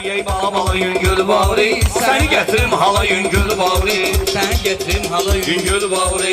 Eləyək bala yüngül bağlı, səni gətirim hala yüngül bağlı, səni gətirim hala yüngül bağlı.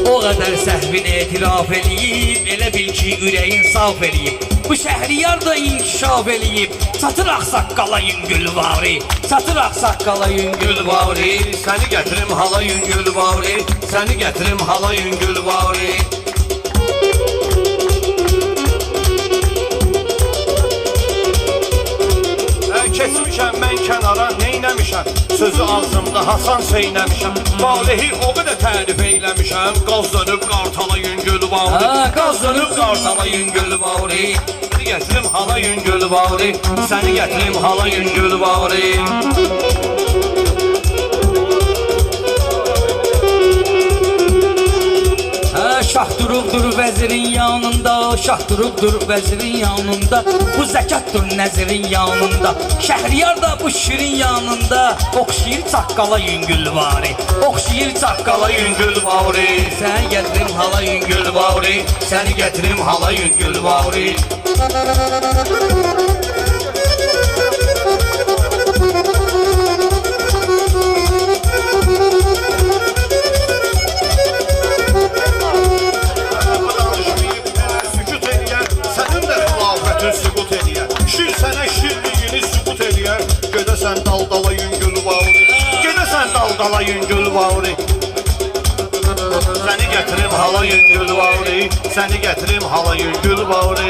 O qədər səhvin etiraf eləyib, elə bil ki ürəyin saf eləyib. Bu şəhriyar da inkişaf eləyib, satır ağsaqqala yüngül bağlı, satır ağsaqqala yüngül bağlı. Səni gətirim hala yüngül bağlı, səni gətirim hala yüngül bağlı. Keçmişəm mən kənara, neynəmişəm? Sözü ağzımda Hasan seynəmişəm. Valihi o qədər tərif eyləmişəm. Qaz dönüb qartala yüngül bağlı, Qaz dönüb qartala yüngül bağlı, səni gətirim hala yüngül bağlı, səni gətirim hala yüngül bağlı. Şah durubdur vəzirin yanında, şah durubdur vəzirin yanında, bu zəkatdır nəzirin yanında, şəhriyar da bu şirin yanında, oxşayır çaqqala yüngül vari, oxşayır çaqqala yüngül vari. Səni gətirim hala yüngül vari, səni gətirim hala yüngül vari. Sübut eləyər, şir sənə şirliyini sübut eləyər. Gedəsən daldala yüngül bağlı, gedəsən daldala yüngül bağlı, səni gətirim hala yüngül bağlı, səni gətirim hala yüngül bağlı.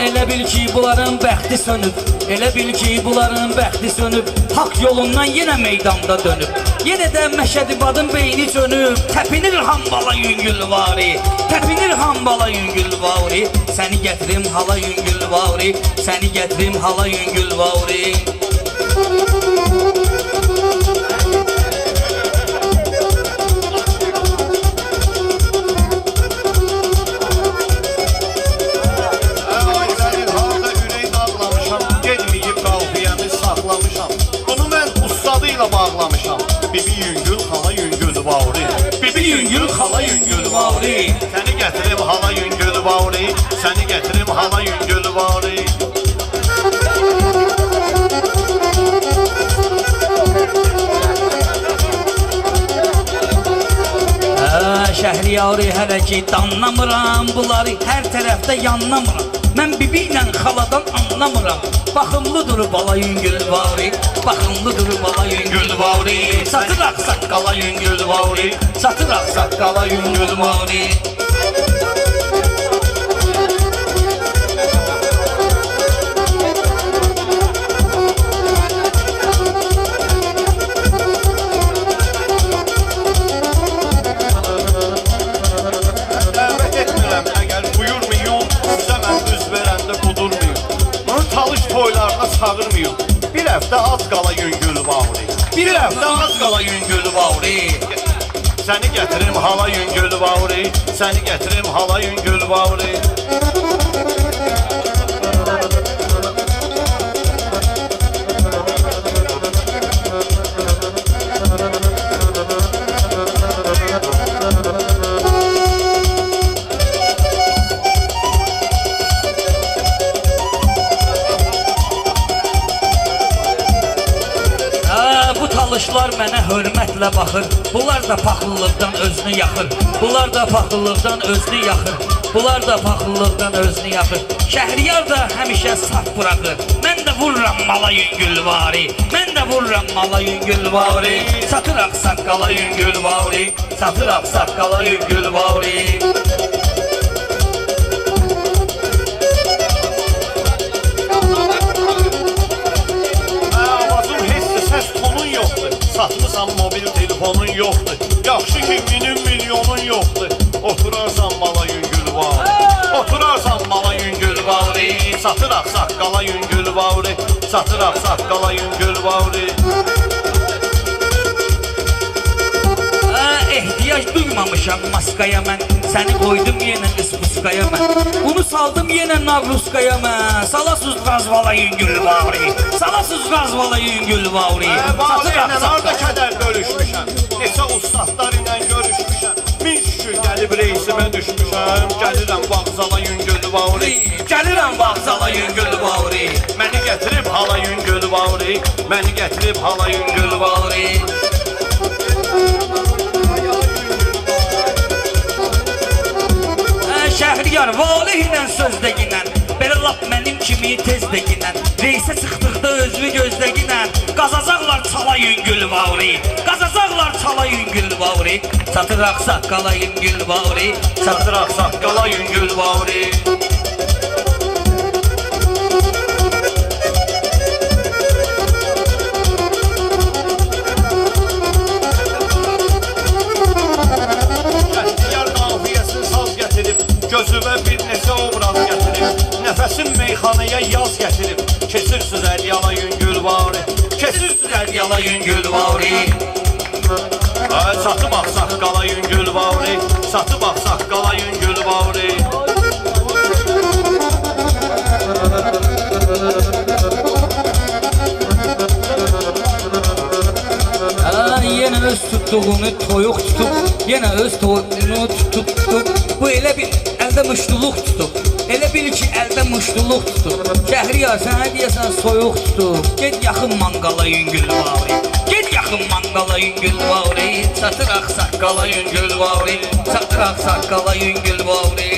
Elə bil ki bunların bəxti sönüb, elə bil ki bunların bəxti sönüb, haqq yolundan yenə meydanda dönüb, yenə də Məşədibadın beyni sönüb, təpinir hambala yüngül vari, təpinir hambala yüngül vari, səni gətirim hala yüngül vari, səni gətirim hala yüngül vari. Bunu mən ustadıyla bağlamışam. Bibi yüngül hala yüngül bağlı, Bibi yüngül hala yüngül vari, səni gətirim hala yüngül bağlı, səni gətirim hala yüngül bağlı. Şəhriyarı hələ ki danlamıram, bunları hər tərəfdə yanlamıram. Mən bibi ilə xaladan anlamıram. Baxımlıdır bala yüngül vari, baxımlıdır bala yüngül vari, satır ağsaqqala yüngül vari, satır ağsaqqala yüngül vari. Toylarına çağırmıyım. Bir həftə az qala yüngül bağlı, Bir həftə az qala yüngül vari, səni gətirim hala yüngül bağlı, səni gətirim hala yüngül bağlı. Talışlar mənə hörmətlə baxır, bunlar da paxıllıqdan özünü yaxır, bunlar da paxıllıqdan özünü yaxır, bunlar da paxıllıqdan özünü yaxır. Şəhriyar da həmişə saf buraxır, mən də vururam mala yüngül vari, mən də vururam mala yüngül vari, satır ağsaqqala yüngül vari, satır ağsaqqala yüngül vari. Satmısan mobil telefonun yoxdur, yaxşı ki milyonun yoxdur. Oturarsan mala yüngül bağlı, oturarsan mala yüngül bağlı, satır ağsaqqala yüngül bağlı, satır ağsaqqala yüngül bağlı. ehtiyac duymamışam maskaya mən. Səni qoydum yenə ıspuskaya mən. Bunu saldım yenə navruskaya mən. Salasız razvala yüngül vavri. Salasız razvala yüngül vavri. Valeylə harda kədər bölüşmüşəm. Neçə ustadlar ilə görüşmüşəm. Min şükür gəlib reisimə düşmüşəm. Gəlirəm vağzala yüngül vavri. Gəlirəm vağzala yüngül vavri. Məni gətirib hala yüngül vavri. Məni gətirib hala yüngül vavri. Şəhriyar valihlə sözləginən. Belə lap mənim kimi tezləginən. Reisə çıxdıqda özünü gözləginən. Qazacaqlar çala yüngül vavri. Qazacaqlar çala yüngül vavri. Çatıraq saqqala yüngül vavri. Çatıraq saqqala yüngül vavri. Gözümə bir neçə obraz gətirib, nəfəsim meyxanaya yaz gətirib. Kesirsiniz əlyala yüngül vavri, kesirsiniz əlyala yüngül vavri. Satıb axsaq qala yüngül vavri, satıb axsaq qala yüngül vavri. Yenə öz tutduğunu toyuq tutub, yenə öz toyuğunu tutub. Bu elə bir əldə muştuluq tutub. Elə bil ki əldə muştuluq tutub. Şəhriyar sənə deyəsən soyuq tutub. Get yaxın manqala yüngül vavri. Get yaxın manqala yüngül vavri. Çatıraq saqqala yüngül vavri. Çatıraq saqqala yüngül vavri.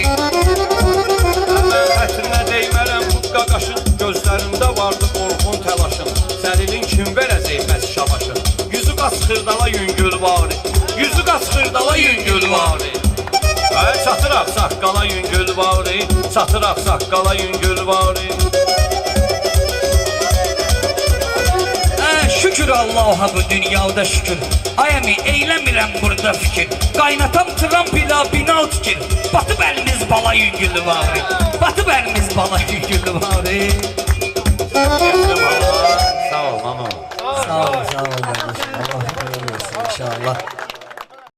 Xətrinə deymərəm mutqa qaşın. Gözlərində vardı qorxun təlaşın. Səlilin kim verəcək bəs şabaşın. Yüzü qaç xırdala yüngül vavri. Yüzü qaç xırdala yüngül vavri. Çatıraq saqqala yüngül vavri. Çatıraq saqqala yüngül vavri. Şükür Allaha bu dünyada şükür. Ayəmi eyləmirəm burada fikir. Qaynatam Trump ilə bina tikir. Batıb əlimiz bala yüngül vavri. Batıb əlimiz bala yüngül vavri.